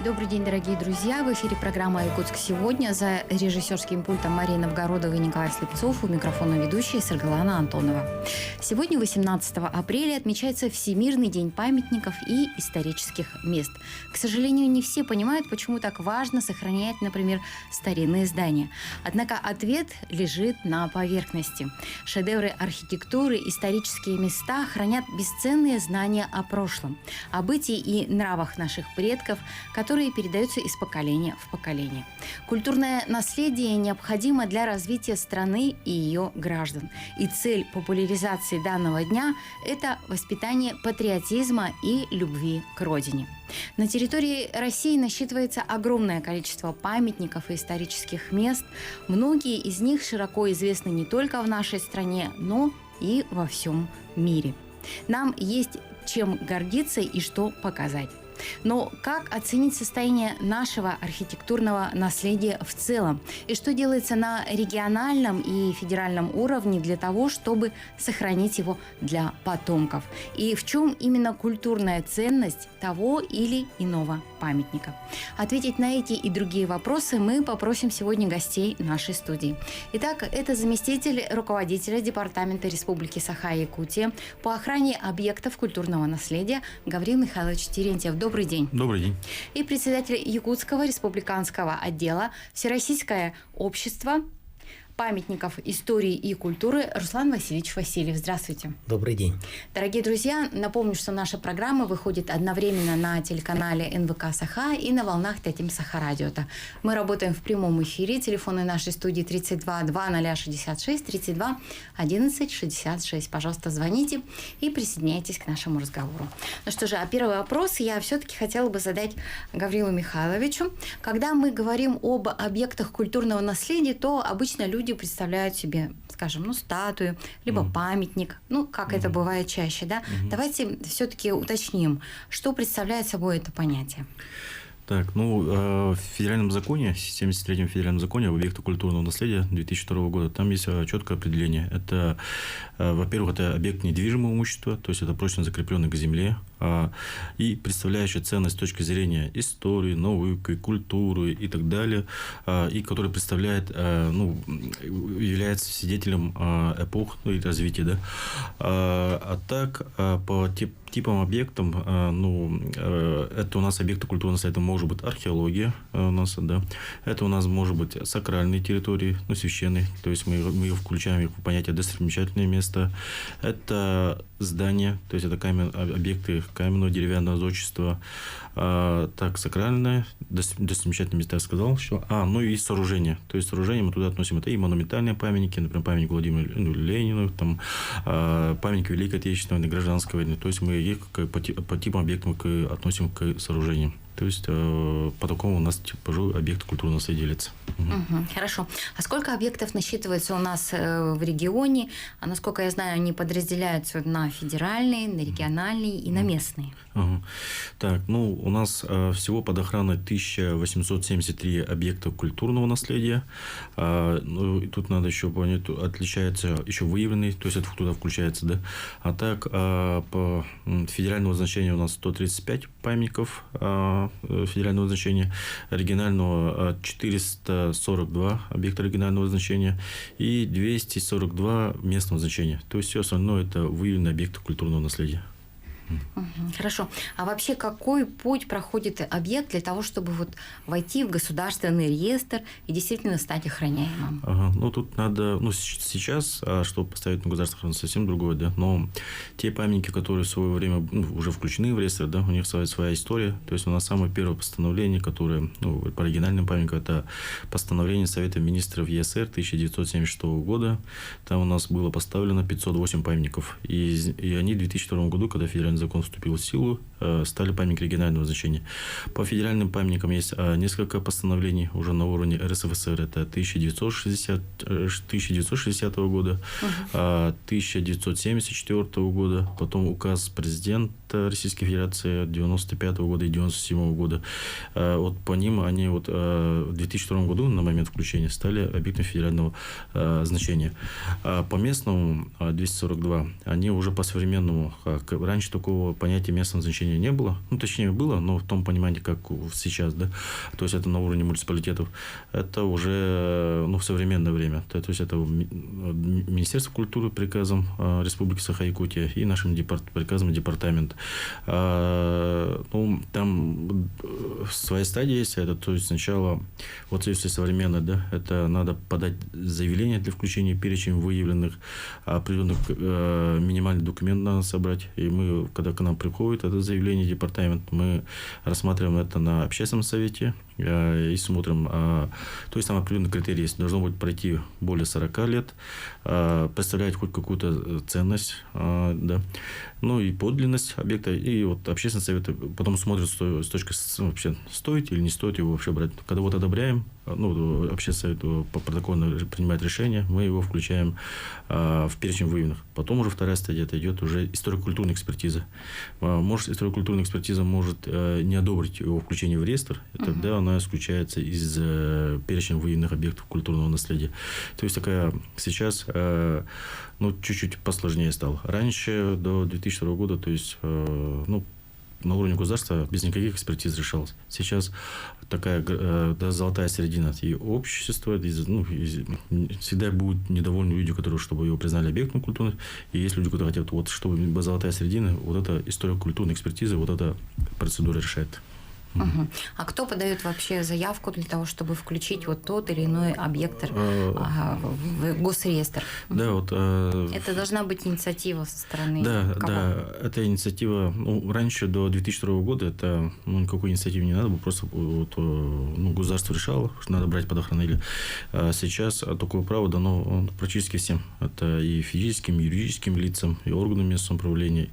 Добрый день, дорогие друзья. В эфире программа «Якутск сегодня». За режиссерским пультом Мария Новгородова и Николай Слепцов. У микрофона ведущая Саргалана Антонова. Сегодня, 18 апреля, отмечается Всемирный день памятников и исторических мест. К сожалению, не все понимают, почему так важно сохранять, например, старинные здания. Однако ответ лежит на поверхности. Шедевры архитектуры, исторические места хранят бесценные знания о прошлом, о бытии и нравах наших предков, которые передаются из поколения в поколение. Культурное наследие необходимо для развития страны и ее граждан. И цель популяризации данного дня – это воспитание патриотизма и любви к родине. На территории России насчитывается огромное количество памятников и исторических мест. Многие из них широко известны не только в нашей стране, но и во всем мире. Нам есть чем гордиться и что показать. Но как оценить состояние нашего архитектурного наследия в целом? И что делается на региональном и федеральном уровне для того, чтобы сохранить его для потомков? И в чем именно культурная ценность того или иного памятника? Ответить на эти и другие вопросы мы попросим сегодня гостей нашей студии. Итак, это заместитель руководителя Департамента Республики Саха-Якутия по охране объектов культурного наследия Гаврил Михайлович Терентьев. Добрый день. Добрый день. И председатель Якутского республиканского отдела Всероссийское общество памятников истории и культуры Руслан Васильевич Васильев. Здравствуйте. Добрый день. Дорогие друзья, напомню, что наша программа выходит одновременно на телеканале НВК Саха и на волнах Тетим Саха Радио. Мы работаем в прямом эфире. Телефоны нашей студии 32 2066 32 11 66. Пожалуйста, звоните и присоединяйтесь к нашему разговору. Ну что же, а первый вопрос я все-таки хотела бы задать Гаврилу Михайловичу. Когда мы говорим об объектах культурного наследия, то обычно люди представляют себе, скажем, статую, либо памятник, как это бывает чаще, да? Давайте все-таки уточним, что представляет собой это понятие. Так, в федеральном законе, 73-м федеральном законе об объектах культурного наследия 2002 года, там есть четкое определение. Это, во-первых, это объект недвижимого имущества, то есть это прочно закрепленный к земле, и представляющий ценность с точки зрения истории, науки, культуры и так далее, и который представляет, является свидетелем эпох и развития, да. А так, по типам объектам, это у нас объекты культурного наследия, может быть археология у нас, да, это у нас может быть сакральные территории, священные, то есть мы включаем их в понятие достопримечательное место, это здания, то есть это объекты каменного, деревянного зодчества, так, сакральное, достопримечательные места я сказал, что, и сооружения, то есть сооружения мы туда относим, это и монументальные памятники, например, памятник Владимиру Ленину, там, памятник Великой Отечественной войны, Гражданской войны, то есть мы их по типам объектов относим к сооружениям. То есть, по такому у нас объекты культурного наследия делятся. Хорошо. А сколько объектов насчитывается у нас в регионе? А насколько я знаю, они подразделяются на федеральные, на региональные и на местные. Так, у нас всего под охраной 1873 объекта культурного наследия. Тут надо еще понять, отличается еще выявленный, то есть это туда включается, да. А так, по федеральному значению у нас 135 памятников федерального значения, регионального 442 объекта регионального значения и 242 местного значения. То есть все остальное это выявленные объекты культурного наследия. Хорошо. А вообще какой путь проходит объект для того, чтобы войти в государственный реестр и действительно стать охраняемым? Тут надо, сейчас, чтобы поставить на государственный совсем другое, да, но те памятники, которые в свое время уже включены в реестр, да, у них своя история. То есть у нас самое первое постановление, которое, по оригинальным памятникам, это постановление Совета министров ЕСР 1976 года. Там у нас было поставлено 508 памятников. И они в 2002 году, когда федеральный закон вступил в силу, стали памятники регионального значения. По федеральным памятникам есть несколько постановлений уже на уровне РСФСР. Это 1960 года, 1974 года, потом указ президента Российской Федерации 95 года и 97 года. Вот по ним они вот в 2002 году на момент включения стали объектом федерального значения. А по местному 242 они уже по современному, раньше такого понятия местного значения не было, ну точнее было, но в том понимании, как сейчас, да, то есть это на уровне муниципалитетов, это уже в современное время, то есть это Министерство культуры приказом Республики Саха-Якутия и нашим приказом департамент. Там своя стадия есть, это то есть сначала, вот если современно, да, это надо подать заявление для включения в перечень выявленных, определенных минимальный документ надо собрать, и мы, когда к нам приходит это заявление департамент, мы рассматриваем это на общественном совете и смотрим, то есть там определенный критерий есть, должно быть пройти более 40 лет, представлять хоть какую-то ценность, да, ну и подлинность объекта, и вот общественный совет потом смотрит с точки вообще стоит или не стоит его вообще брать. Когда вот одобряем, общественный совет протокольно принимает решение, мы его включаем в перечень выявленных. Потом уже вторая стадия, это идет уже историко-культурная экспертиза. Может, историко-культурная экспертиза может не одобрить его включение в реестр, и тогда она исключается из перечня выявленных объектов культурного наследия. То есть такая сейчас чуть-чуть посложнее стало. Раньше, до 2002 года, то есть на уровне государства без никаких экспертиз решалось. Сейчас такая золотая середина. И общество, всегда будут недовольны люди, которые, чтобы его признали объектом культуры. И есть люди, которые хотят, чтобы была золотая середина, вот эта историко-культурная экспертиза, вот эта процедура решает. Угу. А кто подает вообще заявку для того, чтобы включить вот тот или иной объект в госреестр? Да, вот. Это должна быть инициатива со стороны кого? Да, эта инициатива, раньше, до 2002 года, это никакой инициативы не надо было, просто государство решало, что надо брать под охрану. А сейчас такое право дано практически всем. Это и физическим, и юридическим лицам, и органам местного самоуправления.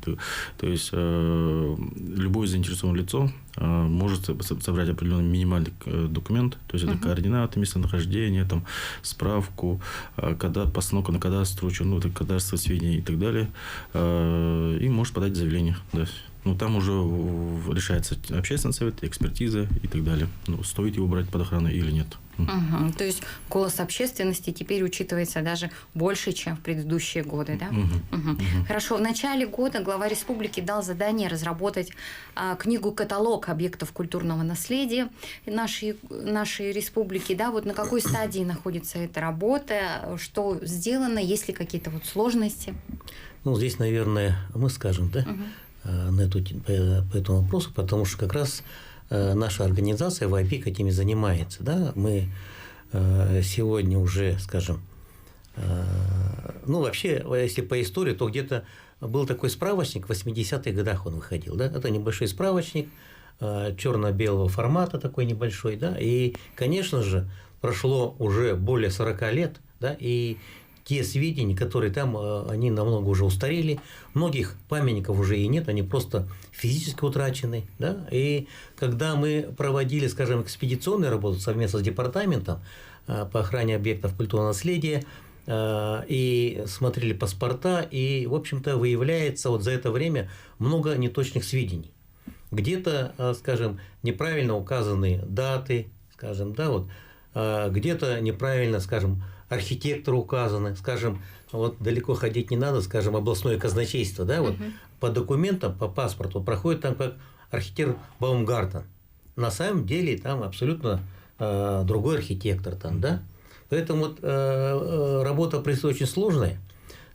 То есть любое заинтересованное лицо может собрать определенный минимальный документ, то есть это координаты, местонахождение, там, справку, постановка на кадастру, это кадастровые сведения и так далее, и может подать заявление. Да. Там уже решается общественный совет, экспертиза и так далее. Стоит его брать под охрану или нет. Угу. То есть голос общественности теперь учитывается даже больше, чем в предыдущие годы, да? Угу. Хорошо. В начале года глава республики дал задание разработать книгу-каталог объектов культурного наследия нашей республики. Да? Вот на какой стадии находится эта работа? Что сделано? Есть ли какие-то сложности? Здесь, наверное, мы скажем, да? По этому вопросу, потому что как раз наша организация ВАПИК этими занимается. Да? Мы сегодня уже, скажем, вообще, если по истории, то где-то был такой справочник, в 80-х годах он выходил. Да? Это небольшой справочник черно-белого формата, такой небольшой. Да? И, конечно же, прошло уже более 40 лет, да? И те сведения, которые там, они намного уже устарели, многих памятников уже и нет, они просто физически утрачены. Да? И когда мы проводили, скажем, экспедиционную работу совместно с департаментом по охране объектов культурного наследия, и смотрели паспорта, и, в общем-то, выявляется за это время много неточных сведений. Где-то, скажем, неправильно указаны даты, скажем, да, где-то неправильно, скажем, архитекторы указаны, скажем, далеко ходить не надо, скажем, областное казначейство, да, по документам, по паспорту проходит там как архитектор Баумгартен. На самом деле там абсолютно другой архитектор там, да. Поэтому работа предстоит очень сложная,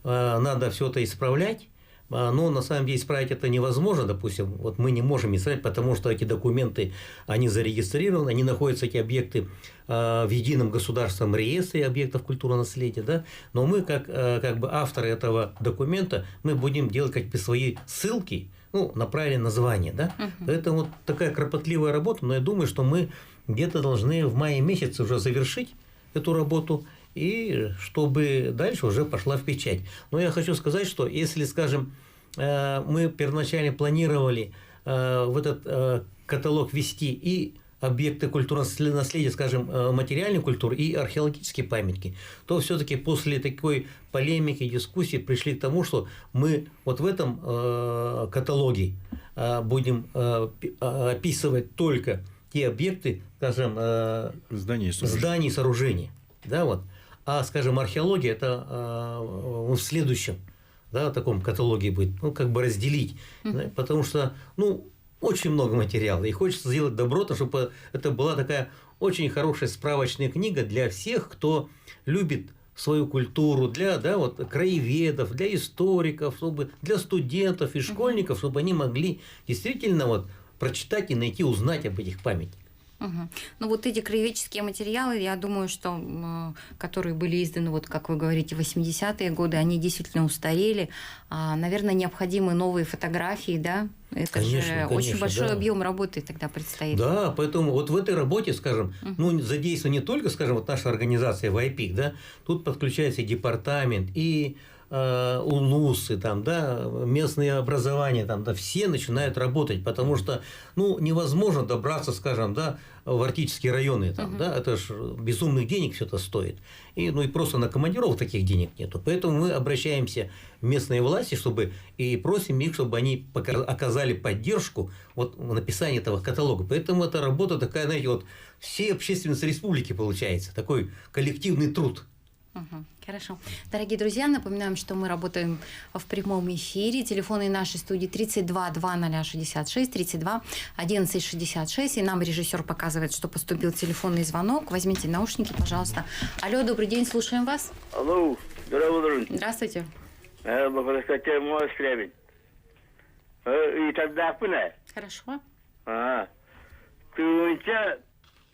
надо все это исправлять. Но на самом деле исправить это невозможно, допустим, мы не можем исправить, потому что эти документы, они зарегистрированы, они находятся, эти объекты, в едином государственном реестре объектов культурного наследия, да? Но мы, как бы авторы этого документа, мы будем делать как бы свои ссылки, на правильное название, да? Это такая кропотливая работа, но я думаю, что мы где-то должны в мае месяце уже завершить эту работу, и чтобы дальше уже пошла в печать. Но я хочу сказать, что если, скажем, мы первоначально планировали в этот каталог ввести и объекты культурного наследия, скажем, материальной культуры и археологические памятники, то все-таки после такой полемики, дискуссии пришли к тому, что мы вот в этом каталоге будем описывать только те объекты, скажем, Здания и сооружения. Да, вот. А, скажем, археология – это в следующем, да, в таком каталоге будет, ну, как бы разделить, да, потому что, ну, очень много материала, и хочется сделать добротно, чтобы это была такая очень хорошая справочная книга для всех, кто любит свою культуру, для, да, вот, краеведов, для историков, чтобы, для студентов и школьников, чтобы они могли действительно вот, прочитать и найти, узнать об этих памятниках. Ну, вот эти краеведческие материалы, я думаю, что, которые были изданы, вот, как вы говорите, в 80-е годы, они действительно устарели. Наверное, необходимы новые фотографии, да? Это конечно, очень большой объем работы тогда предстоит. Да, поэтому вот в этой работе, скажем, ну, задействована не только, скажем, вот наша организация ВАЙПИК, да, тут подключается и департамент, и УНУСы, там, да, местные образования, там, да, все начинают работать, потому что, ну, невозможно добраться, скажем, да, в арктические районы, там, да, это же безумных денег все это стоит, и, ну, и просто на командировок таких денег нету, поэтому мы обращаемся в местные власти, чтобы и просим их, чтобы они оказали поддержку вот в написании этого каталога, поэтому эта работа такая, знаете, вот всей общественности республики получается, такой коллективный труд. Хорошо. Дорогие друзья, напоминаем, что мы работаем в прямом эфире. Телефоны нашей студии 32 2066, 32 1166. И нам режиссер показывает, что поступил телефонный звонок. Возьмите наушники, пожалуйста. Алло, добрый день, слушаем вас. Алло, здравствуйте. Здравствуйте. И тогда пына. Хорошо. Күйінше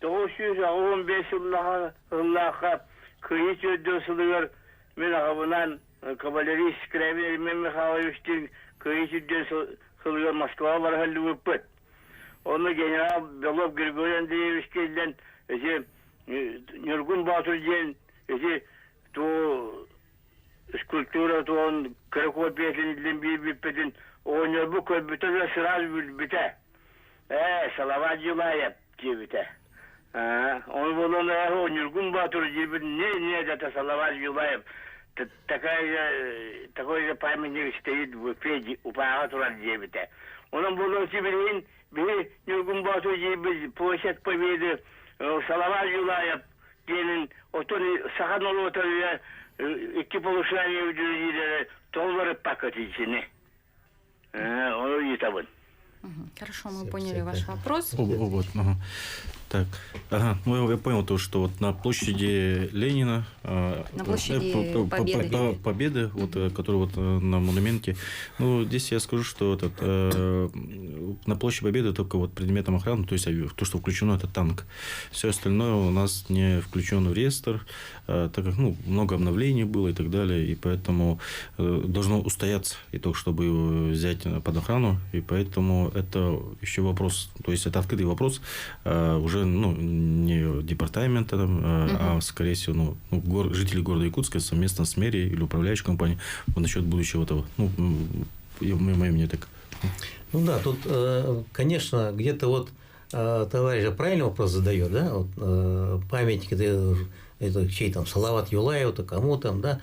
915 жыллаға күйіс өддесілігер мен ағабынан кавалерист Кравин Ильмен Михайловичтің күйіс өддесілігер Москва бар хәлі өппет. Оны генерал Белов Григорий Андреевич келден Нюргун Батыр ден скульптура туон кырыкот бетінен бейбіппетін ойнер бұл көбіті де сыраз бүлбіті. Салават Юлаев дебіті. Он был он Нюргун Батыр дебіт не это Салават Юлаев. Такой же памятник стоит в Феде у Пагатура дебіті. Он был он Сибирин, бе Нюргун Батыр дебіт площадь Победы Салават Юлаев gelin otonu sahan otoya iki полушария удержали толвары пакет içine. Onu yitabın. Хорошо, мы поняли ваш вопрос. Вот, Так, ну я понял то, что вот на площади Ленина, на площади Победы, вот, который вот на монументе, ну здесь я скажу, что на площади Победы только вот предметом охраны, то есть то, что включено, это танк. Все остальное у нас не включено в реестр, так как много обновлений было и так далее, и поэтому должно устояться итог, чтобы его взять под охрану, и поэтому это еще вопрос, то есть это открытый вопрос уже не департамента, а скорее всего жители города Якутска совместно с мэрией или управляющей компанией насчет будущего этого. Мое мнение так. Ну да, тут, конечно, где-то вот товарищ правильный вопрос задает, да, вот, памятник, это чей там, Салават Юлаев, кому там, да.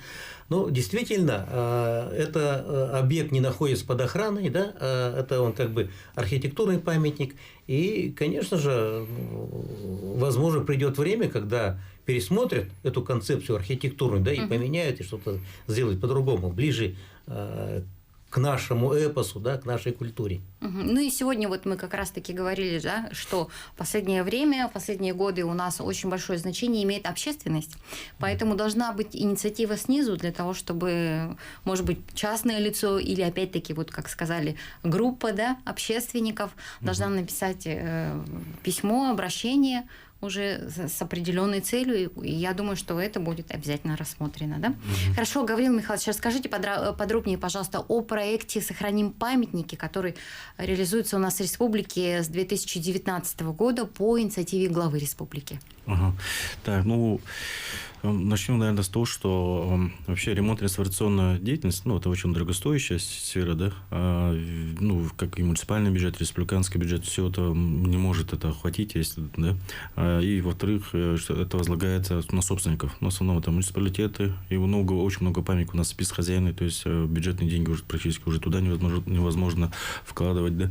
Ну, действительно, это объект не находится под охраной, да, это он как бы архитектурный памятник, и, конечно же, возможно, придет время, когда пересмотрят эту концепцию архитектурную, да, и поменяют, и что-то сделают по-другому, ближе к нашему эпосу, да, к нашей культуре. Ну и сегодня вот мы как раз-таки говорили, да, что в последние годы у нас очень большое значение имеет общественность, поэтому должна быть инициатива снизу для того, чтобы, может быть, частное лицо или, опять-таки, вот как сказали, группа, да, общественников должна написать письмо, обращение уже с определенной целью, и я думаю, что это будет обязательно рассмотрено. Да? Хорошо, Гаврил Михайлович, расскажите подробнее, пожалуйста, о проекте «Сохраним памятники», который реализуется у нас в республике с 2019 года по инициативе главы республики. Ага. Так, ну, начнем, наверное, с того, что вообще ремонтно-реставрационная деятельность, ну, это очень дорогостоящая сфера, да, ну, как и муниципальный бюджет, республиканский бюджет, все это не может это охватить, если, да, и, во-вторых, что это возлагается на собственников, в основном это муниципалитеты, и очень много памятников у нас спецхозяины, то есть бюджетные деньги уже практически уже туда невозможно вкладывать, да,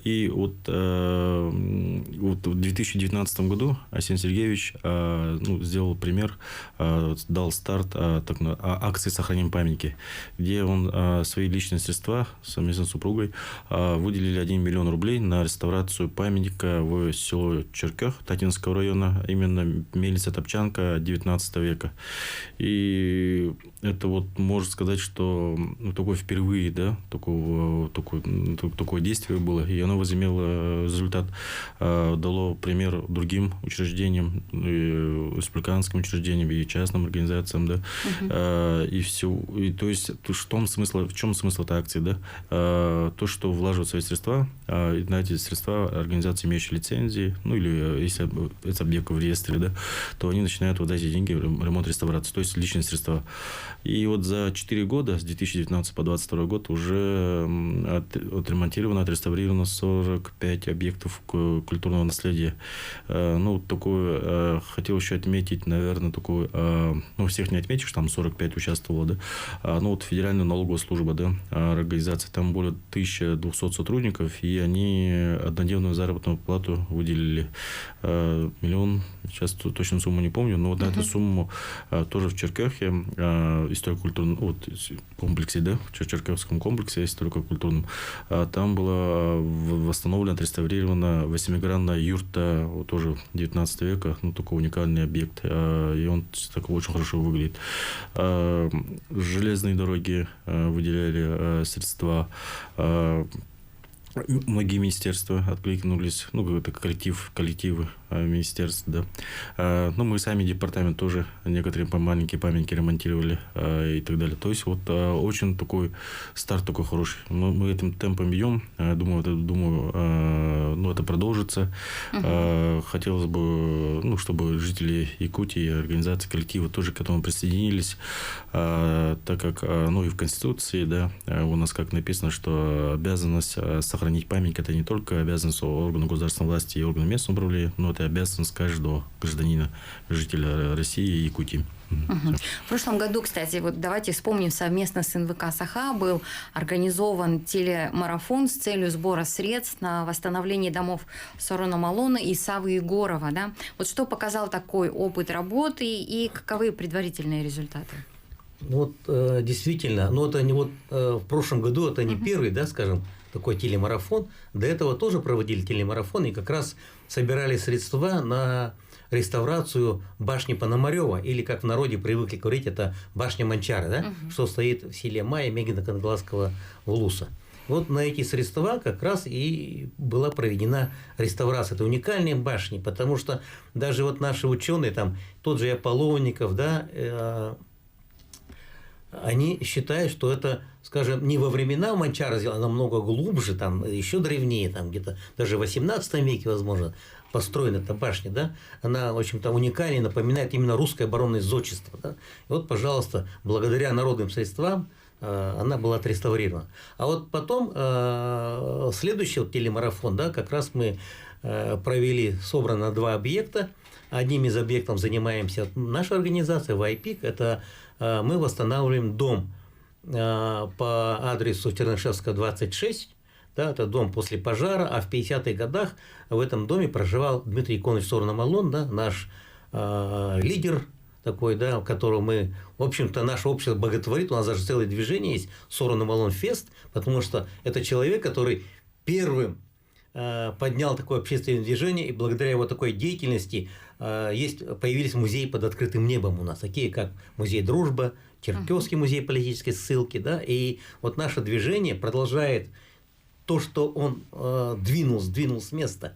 и вот в 2019 году Арсений Сергеевич сделал пример, дал старт акции «Сохраним памятники», где он свои личные средства совместно с супругой выделили 1 миллион рублей на реставрацию памятника в село Черкех Татинского района, именно мельница-топчанка 19 века. И это вот можно сказать, что такое впервые, да, такое действие было, и оно возымело результат, дало пример другим учреждениям, и республиканским учреждениям, и частным организациям, да, и все. И, то есть, в чем смысл этой акции, да? То, что влаживают свои средства, и на эти средства организации, имеющие лицензии, ну, или если это объект в реестре, да, то они начинают вот эти деньги ремонт, реставрацию, то есть личные средства. И вот за 4 года, с 2019 по 2022 год, уже отремонтировано, отреставрировано 45 объектов культурного наследия. Ну, такое, хотел еще отметить, наверное, такое, ну, всех не отметишь, там 45 участвовало, да, ну, вот Федеральная налоговая служба, да, организация, там более 1200 сотрудников, и они однодневную заработную плату выделили миллион, сейчас точную сумму не помню, но вот на эту сумму тоже в Черкехе, историко-культурном, вот, комплексе, да, в Черкеховском комплексе историко-культурном, там была восстановлена, отреставрирована 8-гранная юрта, вот, тоже 19 века, ну, такой уникальный объект, и он такой очень хорошо выглядит. Железные дороги выделяли средства, многие министерства откликнулись, ну, это коллективы министерств, да. Ну, мы сами департамент тоже некоторые маленькие памятники ремонтировали и так далее. То есть, вот очень такой старт такой хороший. Мы этим темпом идем. Думаю, ну, это продолжится. Хотелось бы, ну, чтобы жители Якутии, организации, коллективы тоже к этому присоединились, так как, ну, и в Конституции, да, у нас как написано, что обязанность сохранить памятник — это не только обязанность органов государственной власти и органов местного управления, но это обязанность каждого гражданина, жителя России и Якутии. В прошлом году, кстати, вот давайте вспомним, совместно с НВК «Саха» был организован телемарафон с целью сбора средств на восстановление домов Сорона Малона и Савы Егорова. Да? Вот что показал такой опыт работы и каковы предварительные результаты? Вот действительно, но это не вот в прошлом году это не первый, да, скажем, такой телемарафон. До этого тоже проводили телемарафон и как раз собирали средства на реставрацию башни Пономарева, или, как в народе привыкли говорить, это башня Манчары, да, что стоит в селе Майя Мегино-Кангласского Улуса. Вот на эти средства как раз и была проведена реставрация. Это уникальные башни, потому что даже вот наши ученые, там тот же Аполлонников, да, они считают, что это, скажем, не во времена Манчара сделано, намного глубже, там еще древнее, там где-то даже в 18 веке, возможно, построена эта башня, да, она, в общем-то, уникальная, напоминает именно русское оборонное зодчество, да. И вот, пожалуйста, благодаря народным средствам она была отреставрирована. А вот потом следующий вот телемарафон, да, как раз мы провели, собрано 2 объекта. Одним из объектов занимаемся наша организация ВайПик, это мы восстанавливаем дом по адресу Чернышевского, 26, да, это дом после пожара, а в 50-х годах в этом доме проживал Дмитрий Иконович Сорона Малон, да, наш лидер такой, да, которого мы, в общем-то, наше общество боготворит, у нас даже целое движение есть, Сорона Малон Фест, потому что это человек, который первым поднял такое общественное движение, и благодаря его такой деятельности появились музеи под открытым небом у нас, такие как музей «Дружба», Черкесский музей политической ссылки, да, и вот наше движение продолжает то, что он двинул с места.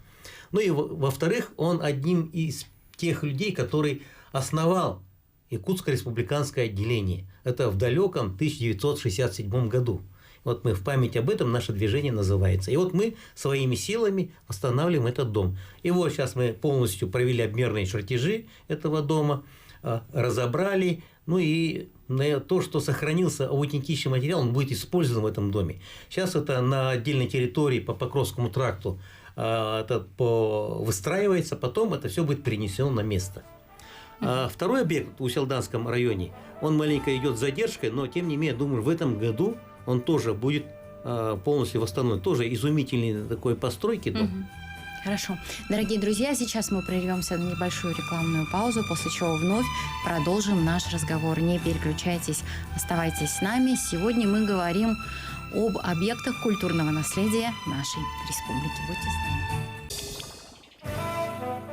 Ну и во-вторых, он одним из тех людей, который основал Якутское республиканское отделение. Это в далеком 1967 году. Вот мы в память об этом, наше движение называется. И вот мы своими силами восстанавливаем этот дом. И вот сейчас мы полностью провели обмерные чертежи этого дома, разобрали, ну и то, что сохранился аутентичный материал, он будет использован в этом доме. Сейчас это на отдельной территории по Покровскому тракту выстраивается, потом это все будет перенесено на место. Второй объект в Усть-Алданском районе, он маленько идет с задержкой, но тем не менее, думаю, в этом году он тоже будет полностью восстановлен. Тоже изумительной такой постройки дом. Хорошо. Дорогие друзья, сейчас мы прервемся на небольшую рекламную паузу, после чего вновь продолжим наш разговор. Не переключайтесь, оставайтесь с нами. Сегодня мы говорим об объектах культурного наследия нашей республики. Будьте с нами.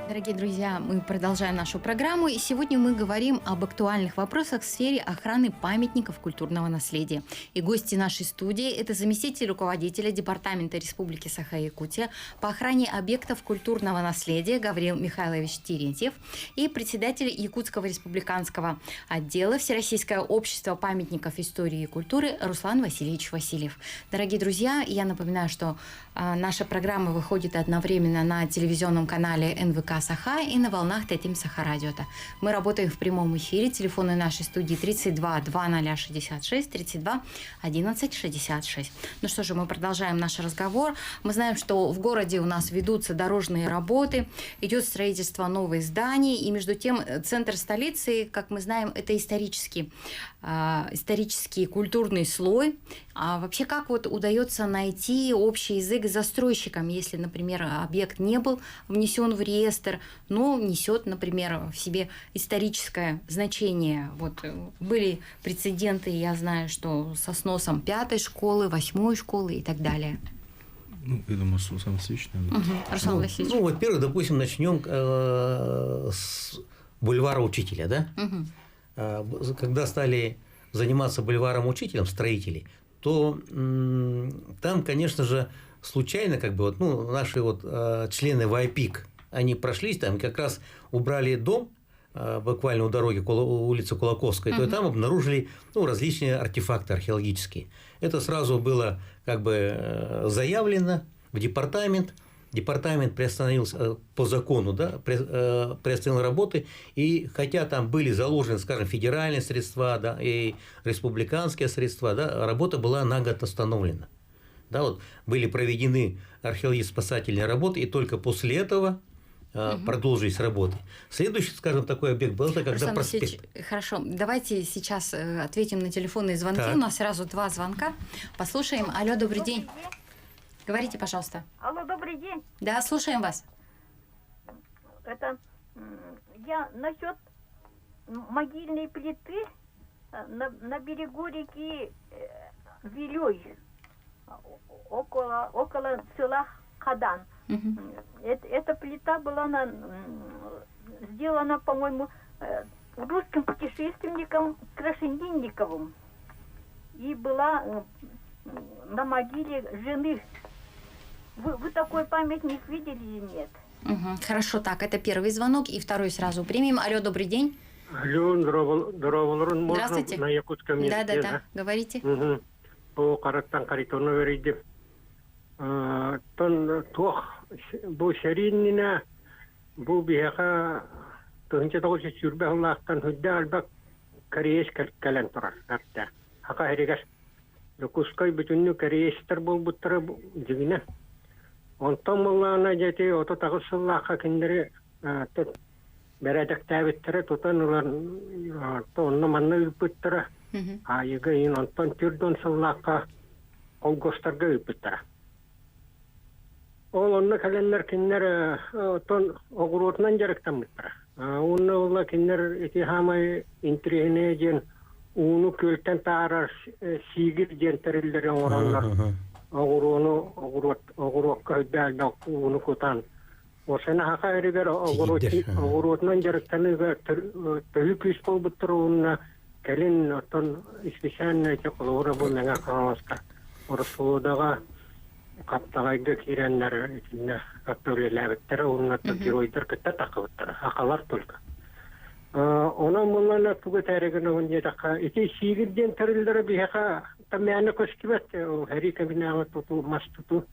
Дорогие друзья, мы продолжаем нашу программу, и сегодня мы говорим об актуальных вопросах в сфере охраны памятников культурного наследия. И гости нашей студии – это заместитель руководителя Департамента Республики Саха-Якутия по охране объектов культурного наследия Гавриил Михайлович Терентьев и председатель Якутского республиканского отдела Всероссийское общество памятников истории и культуры Руслан Васильевич Васильев. Дорогие друзья, я напоминаю, что наша программа выходит одновременно на телевизионном канале НВК Саха и на волнах Тетим Саха Радиота. Мы работаем в прямом эфире. Телефоны нашей студии 32 2066 32 11 66. Ну что же, мы продолжаем наш разговор. Мы знаем, что в городе у нас ведутся дорожные работы, идет строительство новых зданий, и между тем центр столицы, как мы знаем, это исторический культурный слой. А вообще, как вот удается найти общий язык с застройщиком, если, например, объект не был внесен в реестр, но несет, например, в себе историческое значение? Вот были прецеденты, я знаю, что со сносом 5-й школы, 8-й школы и так далее. Ну, я думаю, Руслан Васильевич, наверное. Руслан Васильевич. Ну, во-первых, допустим, начнем с бульвара Учителя, да? Когда стали заниматься бульваром Учителем строители, то там, конечно же, случайно наши члены ВАЙПИК, они прошлись там, как раз убрали дом буквально у дороги, улицы Кулаковской, то там обнаружили различные артефакты археологические. Это сразу было заявлено в департамент. Департамент приостановился по закону, приостановил работы, и хотя там были заложены, скажем, федеральные средства, и республиканские средства, работа была на год остановлена. Были проведены археологическо-спасательные работы, и только после этого продолжились работы. Следующий, скажем, такой объект был, это когда проспект. Хорошо, давайте сейчас ответим на телефонные звонки. Так. У нас сразу 2 звонка. Послушаем. Алло, добрый день. Говорите, пожалуйста. Алло, добрый день. Да, слушаем вас. Это я насчет могильной плиты на берегу реки Вилюй, около села Хадан. Эта плита была сделана, по-моему, русским путешественником Крашенинниковым и была на могиле жены. Вы такой памятник видели или нет? Хорошо, так, это первый звонок, и второй сразу примем. Алло, добрый день. Алло, здравствуйте. Здравствуйте. На якутском языке. Да, говорите. По караттан каритону вериди. Тон тух бу шаринина бу бияха тонча тогуч чурбе Аллахтан худда албак кариеш калан турар атта. Хака херигас лукускай бутунну кариештер болбуттара дигине. Онтон моллана жати ото тагысыллаха киндери бередек табиттері тұтан ұлар тонны манны үпіттірі. Айығы ең онтан түрден сыллаққа олғыстарға үпіттірі. Ол онны кәленлер кенлер оғыротынан жарықтан мүттірі. Онны олар кенлер еті хамай интригіне жен уыны көлттен тағарар сигір жентірілдері оңыранлар. Оғыротқа өйдәлді уыны көтан. Осыны хақа әрігер оғыротынан жарықтаныға түйі күш болбыттыр оңына кәлін оттан іспешәнне чоқылуыра бұл мәңа қағаласқа. Орысылудаға қаптағайды керенлер ішінде актөрлеләбіттері оңына геройдар күтті тақыбыттыр. Хақалар только. Онан мұллана түгі тәрігіні оңне жаққа. Ете сигірден түрілдері бейхақа тамяна көскибет харика бинага туту мастуту.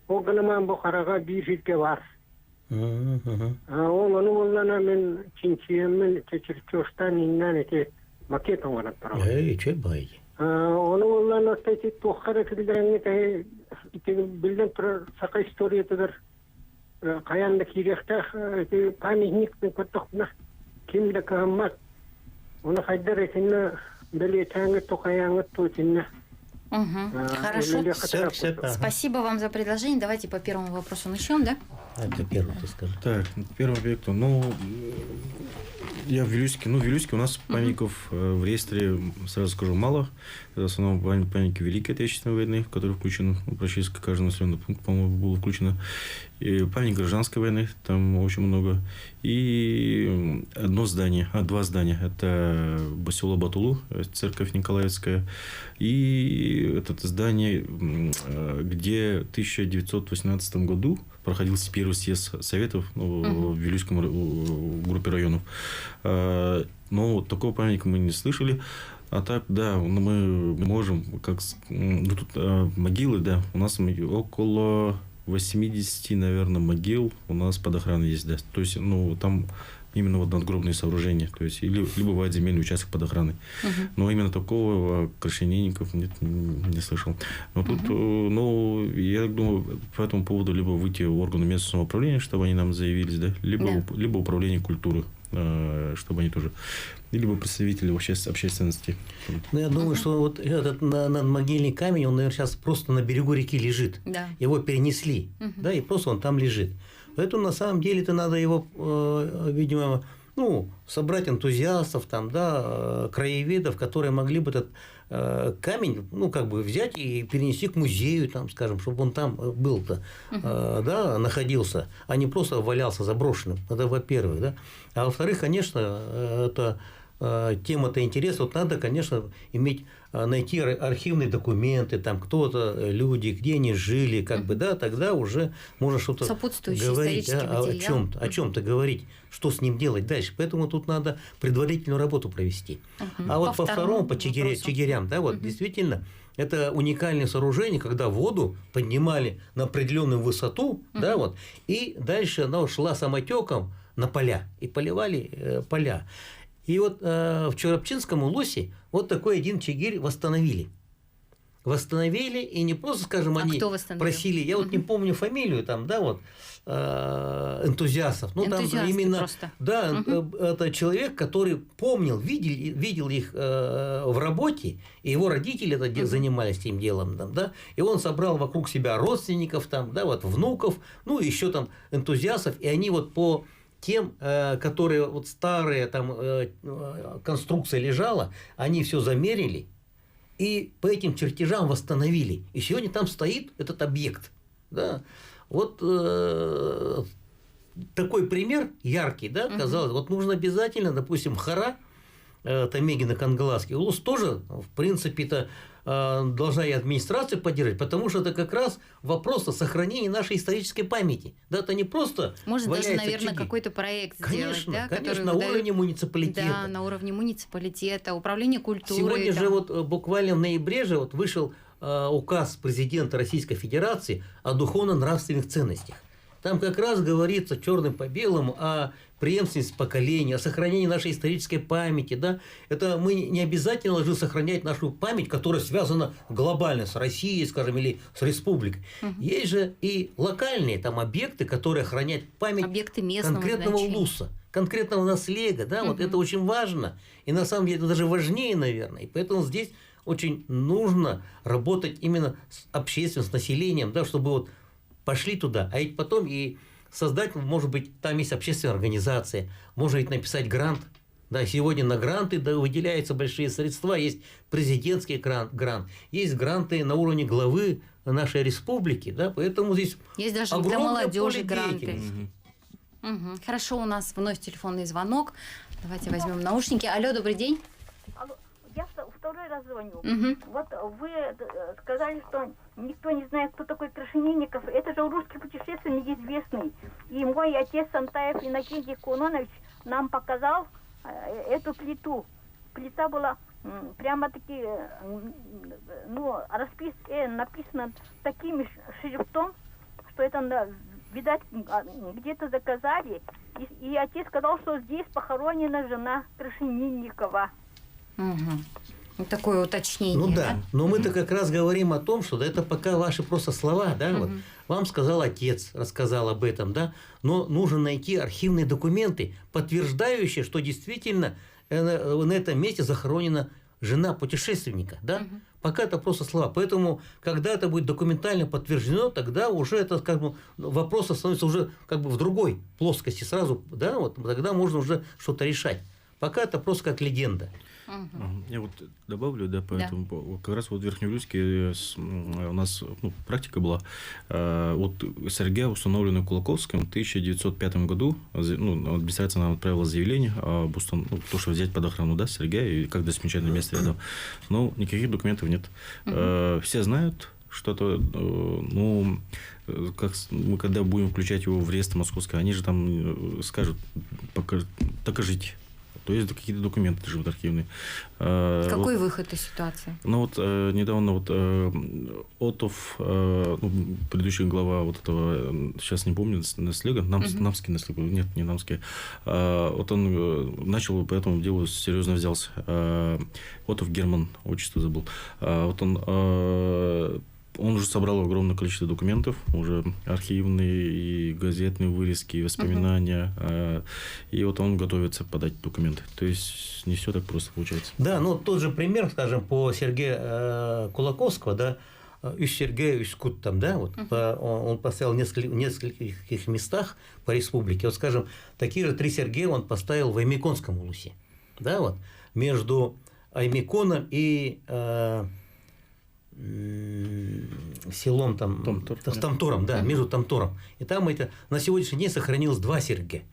Огнаман бохарага бир хилке бар. Ол ону боллана мен чинчиеммен чечирчостан иннан эте макет оңгана тарабы. Че байди? Onu olan öteki tuhara kildiriğini de bilden tur saka istoriyetidir. Kayanda kirekte paniknik bir kutukna kimde kahmat. Onu haydar etinne belirtengi tukayangi tutinne. Хорошо. Все. Спасибо вам за предложение. Давайте по первому вопросу начнем, да? Это первый ты скажи. Так, первый объект, ну, я в Вилюйске. Ну, в Вилюйске у нас памятников в реестре, сразу скажу, мало. Это в основном памятники Великой Отечественной войны, в которые включен, практически каждый населенный пункт, по-моему, было включено. И памятник Гражданской войны, там очень много. И два здания. Это село Батулу, церковь Николаевская. И это здание, где в 1918 году проходился первый съезд Советов в Вилюйском группе районов. Но такого памятника мы не слышали. А так, да, мы можем, тут могилы, да, у нас около 80, наверное, могил у нас под охраной есть, да. То есть, там именно надгробные сооружения, то есть, либо бывает земельный участок под охраной. Но именно такого крашенинников не слышал. Но тут, я думаю, по этому поводу либо выйти в органы местного самоуправления, чтобы они нам заявились, да, либо управление культуры, чтобы они тоже, либо представители общественности. Я думаю, что вот этот надмогильный камень, он, наверное, сейчас просто на берегу реки лежит. Да. Его перенесли, да, и просто он там лежит. Поэтому, на самом деле, это надо его, видимо, собрать энтузиастов, там, да, краеведов, которые могли бы этот камень, взять и перенести к музею, там, скажем, чтобы он там был-то, да, находился, а не просто валялся заброшенным. Это во-первых, да. А во-вторых, конечно, это тема-то интересна. Вот надо, конечно, найти архивные документы, там кто-то, люди, где они жили, да, тогда уже можно что-то говорить, да, о чем-то говорить, что с ним делать дальше. Поэтому тут надо предварительную работу провести. А вот по второму, по чигирям, да, вот действительно, это уникальное сооружение, когда воду поднимали на определенную высоту, да, вот, и дальше она шла самотеком на поля, и поливали поля. И вот в Чорапчинском улусе вот такой один чигирь восстановили. Восстановили, и не просто, скажем, они просили, я вот не помню фамилию, там, да, вот, энтузиастов. Там именно, просто. Да, это человек, который помнил, видел их в работе, и его родители занимались этим делом, там, да, и он собрал вокруг себя родственников, там, да, вот, внуков, еще там энтузиастов, и они вот по тем, которые вот старые там конструкция лежала, они все замерили и по этим чертежам восстановили. И сегодня там стоит этот объект. Да? Вот такой пример яркий, да, казалось. Вот нужно обязательно, допустим, Хара, Тамегино-Кангаласский улус тоже, в принципе-то, должна и администрация поддержать, потому что это как раз вопрос о сохранении нашей исторической памяти. Да, это не просто можно даже, наверное, какой-то проект сделать, да, конечно, на уровне муниципалитета. Да, на уровне муниципалитета, управления культурой. Сегодня же вот буквально в ноябре же вот вышел указ президента Российской Федерации о духовно-нравственных ценностях. Там как раз говорится черным по белому о преемственности поколений, о сохранении нашей исторической памяти. Да? Это мы не обязательно должны сохранять нашу память, которая связана глобально с Россией, скажем, или с республикой. Есть же и локальные там объекты, которые охраняют память конкретного улуса, конкретного наследия. Да? Вот это очень важно. И на самом деле это даже важнее, наверное. И поэтому здесь очень нужно работать именно с общественностью, с населением, да, чтобы вот пошли туда, а ведь потом и создать, может быть, там есть общественная организация, можно ведь написать грант. Да, сегодня на гранты выделяются большие средства, есть президентский грант, есть гранты на уровне главы нашей республики, да, поэтому здесь есть даже для молодежи гранты. Хорошо, у нас вновь телефонный звонок. Давайте возьмем наушники. Алло, добрый день. Алло, я второй раз звоню. Вот вы сказали, что никто не знает, кто такой Крашенинников. Это же русский путешественник известный. И мой отец Сантаев Иннокентий Кононович нам показал эту плиту. Плита была прямо-таки, ну, написано таким шрифтом, что это, видать, где-то заказали. И отец сказал, что здесь похоронена жена Крашенинникова. Угу. Такое уточнение. Ну да, но мы-то как раз говорим о том, что это пока ваши просто слова, да, вот. Вам сказал отец, рассказал об этом, да, но нужно найти архивные документы, подтверждающие, что действительно на этом месте захоронена жена путешественника, да. Пока это просто слова. Поэтому, когда это будет документально подтверждено, тогда уже это, как бы, вопрос становится уже как бы в другой плоскости сразу, да, вот тогда можно уже что-то решать. Пока это просто как легенда. Я вот добавлю, да, поэтому как раз вот в Верхнеуральске у нас практика была. Вот СРГ, установленный Кулаковским, в 1905 году, администрация нам отправила заявление об то, что взять под охрану, да, СРГ, и как замечательное место рядом. Но никаких документов нет. Все знают, что-то, как мы когда будем включать его в реестр московский, они же там скажут, докажите. То есть какие-то документы живут архивные. Какой выход из ситуации? Ну вот недавно вот Отов, предыдущий глава вот этого, сейчас не помню, наслега, Намский наслег, нет, не Намский, вот он начал по этому делу серьезно взялся. Отов Герман, отчество забыл. Вот он уже собрал огромное количество документов, уже архивные и газетные вырезки, и воспоминания. И вот он готовится подать документы. То есть не все так просто получается. Да, ну тот же пример, скажем, по Сергею Кулаковского, да, Сергею Искут там, да, вот он поставил в нескольких местах по республике. Вот, скажем, такие же 3 Сергея он поставил в Аймеконском улусе, да, вот, между Аймеконом и селом там, Тамтором, да, между Тамтором. И там это на сегодняшний день сохранилось 2 Сергея.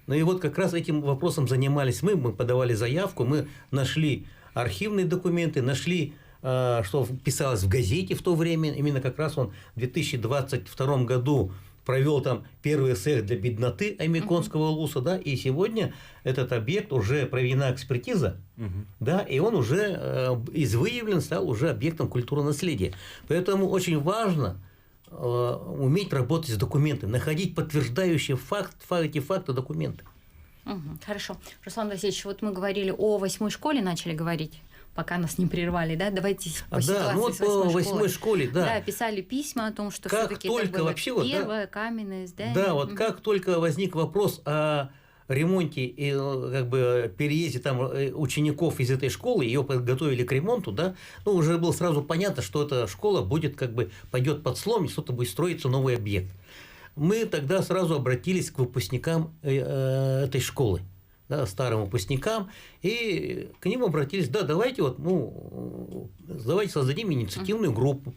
Ну и вот как раз этим вопросом занимались мы подавали заявку, мы нашли архивные документы, нашли, что писалось в газете в то время, именно как раз он в 2022 году провел там первый эссе для бедноты Аймеконского улуса, да, и сегодня этот объект уже проведена экспертиза, да, и он уже выявлен, стал уже объектом культурного наследия. Поэтому очень важно уметь работать с документами, находить подтверждающие эти факты, документы. Хорошо. Руслан Васильевич, вот мы говорили о 8-й школе, начали говорить, пока нас не прервали, да? Давайте по ситуации ну вот с 8-й по школой. 8-й школе, да. Да, писали письма о том, что как все-таки только это было вообще, вот, первое каменное здание. Да, вот как только возник вопрос о ремонте и как бы переезде там учеников из этой школы, ее подготовили к ремонту, да, ну уже было сразу понятно, что эта школа будет как бы пойдет под слом, и что-то будет строиться новый объект. Мы тогда сразу обратились к выпускникам этой школы, да, старым выпускникам, и к ним обратились, да, давайте давайте создадим инициативную группу,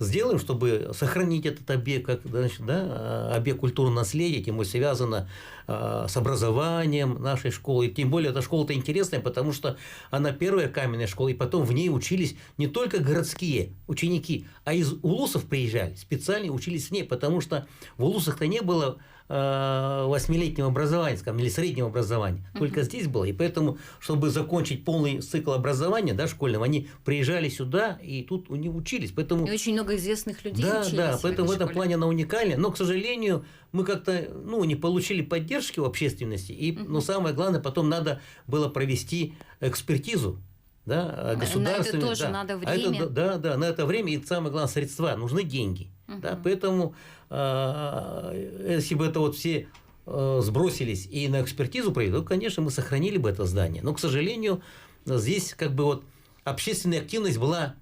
сделаем, чтобы сохранить этот объект, как, значит, да, объект культурного наследия, тем более связано с образованием нашей школы. И тем более эта школа-то интересная, потому что она первая каменная школа, и потом в ней учились не только городские ученики, а из улусов приезжали, специально учились в ней, потому что в улусах-то не было 8-летнего образования, скажем, или среднего образования. Только здесь было. И поэтому, чтобы закончить полный цикл образования, да, школьного, они приезжали сюда и тут у них учились. Поэтому... И очень много известных людей учились. Да, поэтому в этом плане она уникальна. Но, к сожалению, мы как-то не получили поддержки в общественности. Но самое главное, потом надо было провести экспертизу. Да, государственные, на это тоже надо время. На это время и самое главное средства, нужны деньги. Да, поэтому если бы это вот все сбросились и на экспертизу провели, то, конечно, мы сохранили бы это здание. Но, к сожалению, здесь как бы вот общественная активность была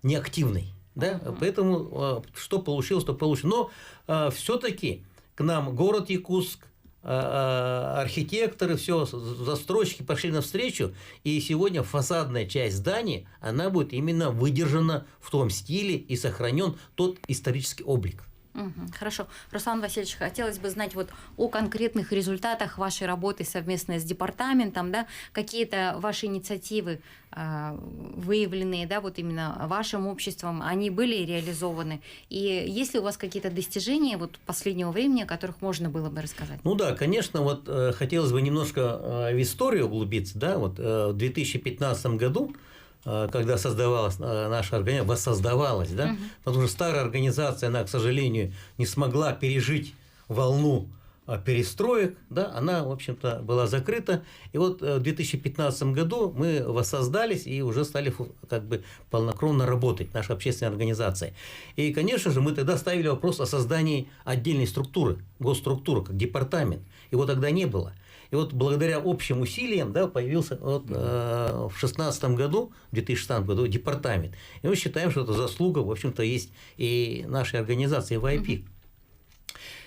неактивной. Да? Поэтому что получилось, то получилось. Но все-таки к нам город Якутск, архитекторы, все, застройщики пошли навстречу, и сегодня фасадная часть здания, она будет именно выдержана в том стиле и сохранен тот исторический облик. Хорошо. Руслан Васильевич, хотелось бы знать вот о конкретных результатах вашей работы совместно с департаментом, да, какие-то ваши инициативы выявленные, да, вот именно вашим обществом, они были реализованы, и есть ли у вас какие-то достижения вот последнего времени, о которых можно было бы рассказать? Ну да, конечно, вот хотелось бы немножко в историю углубиться, да, вот в 2015 году когда создавалась наша организация, воссоздавалась, да, потому что старая организация, она, к сожалению, не смогла пережить волну перестроек, да, она, в общем-то, была закрыта. И вот в 2015 году мы воссоздались и уже стали как бы полнокровно работать, наша общественная организация. И, конечно же, мы тогда ставили вопрос о создании отдельной структуры, госструктуры, как департамент. Его тогда не было. И вот благодаря общим усилиям, да, появился вот, в 2016 году департамент. И мы считаем, что это заслуга, в общем-то, есть и нашей организации YP.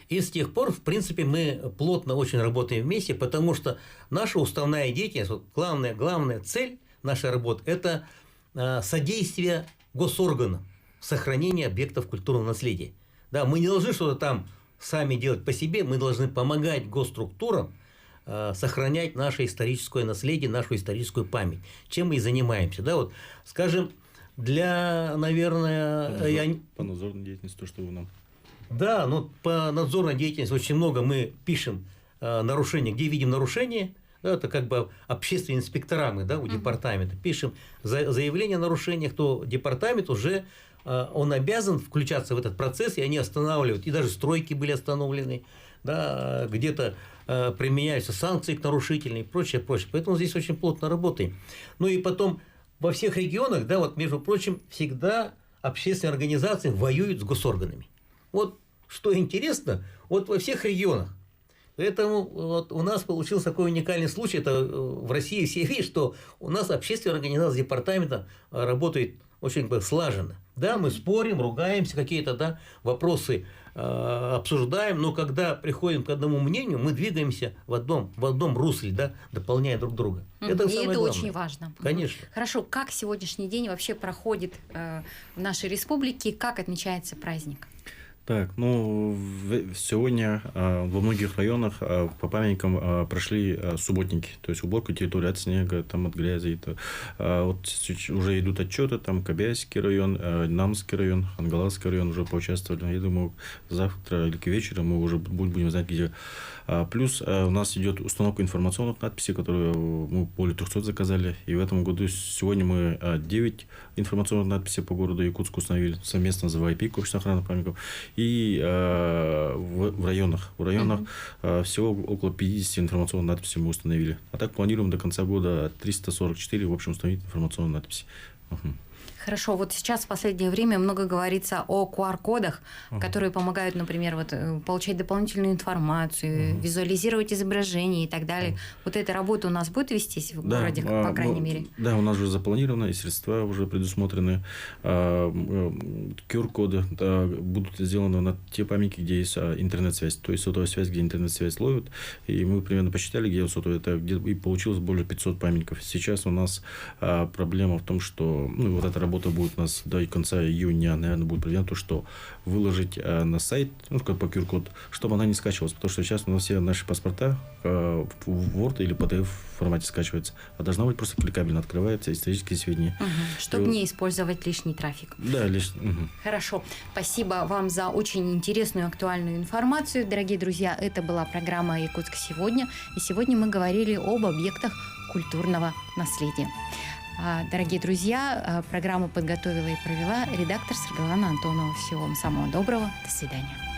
И с тех пор, в принципе, мы плотно очень работаем вместе, потому что наша уставная деятельность, вот главная цель нашей работы – это содействие госорганам сохранения объектов культурного наследия. Да, мы не должны что-то там сами делать по себе, мы должны помогать госструктурам сохранять наше историческое наследие, нашу историческую память. Чем мы и занимаемся. Да, вот, скажем, для, наверное… По надзорной деятельности, то, что вы нам… Да, ну по надзорной деятельности очень много мы пишем нарушения, где видим нарушения, да, это как бы общественные инспектора мы, да, у департамента, пишем заявление о нарушениях, то департамент уже он обязан включаться в этот процесс, и они останавливают, и даже стройки были остановлены, да, где-то применяются санкции к нарушителям и прочее, прочее. Поэтому здесь очень плотно работаем. Ну и потом во всех регионах, да, вот, между прочим, всегда общественные организации воюют с госорганами. Вот что интересно, вот во всех регионах. Поэтому вот у нас получился такой уникальный случай, это в России все видят, что у нас общественная организация департамента работает очень слаженно. Да, мы спорим, ругаемся, какие-то, да, вопросы обсуждаем, но когда приходим к одному мнению, мы двигаемся в одном русле, да, дополняя друг друга. Это самое главное. Очень важно. Конечно. Хорошо, как сегодняшний день вообще проходит в нашей республике, как отмечается праздник? Так, ну, сегодня во многих районах по памятникам прошли субботники, то есть уборка территории от снега, там, от грязи. Вот уже идут отчеты, там Кобяйский район, Намский район, Ангаласский район уже поучаствовали. Я думаю, завтра или к вечеру мы уже будем знать, где. Плюс у нас идет установка информационных надписей, которые мы более 300 заказали. И в этом году сегодня мы 9 информационных надписей по городу Якутску установили совместно с YP, Корпусом охраны памятников. И в районах всего около 50 информационных надписей мы установили. А так планируем до конца года 344, в общем, установить информационные надписи. Хорошо, вот сейчас в последнее время много говорится о QR-кодах, которые помогают, например, вот, получать дополнительную информацию, визуализировать изображения и так далее. Вот эта работа у нас будет вестись в городе, по крайней мере? Да, у нас уже запланировано, и средства уже предусмотрены. QR-коды будут сделаны на те памятники, где есть интернет-связь, то есть сотовая связь, где интернет-связь ловит. И мы примерно посчитали, где сотовая, и получилось более 500 памятников. Сейчас у нас проблема в том, что вот эта работа будет у нас до конца июня, наверное, будет проведена, то, что выложить на сайт, как по QR-код, чтобы она не скачивалась, потому что сейчас у нас все наши паспорта в Word или PDF формате скачиваются, а должна быть просто кликабельно открывается исторические сведения. Чтобы не использовать лишний трафик. Да, лишний. Хорошо. Спасибо вам за очень интересную и актуальную информацию. Дорогие друзья, это была программа «Якутск сегодня», и сегодня мы говорили об объектах культурного наследия. Дорогие друзья, программу подготовила и провела редактор Саргалана Антонова. Всего вам самого доброго. До свидания.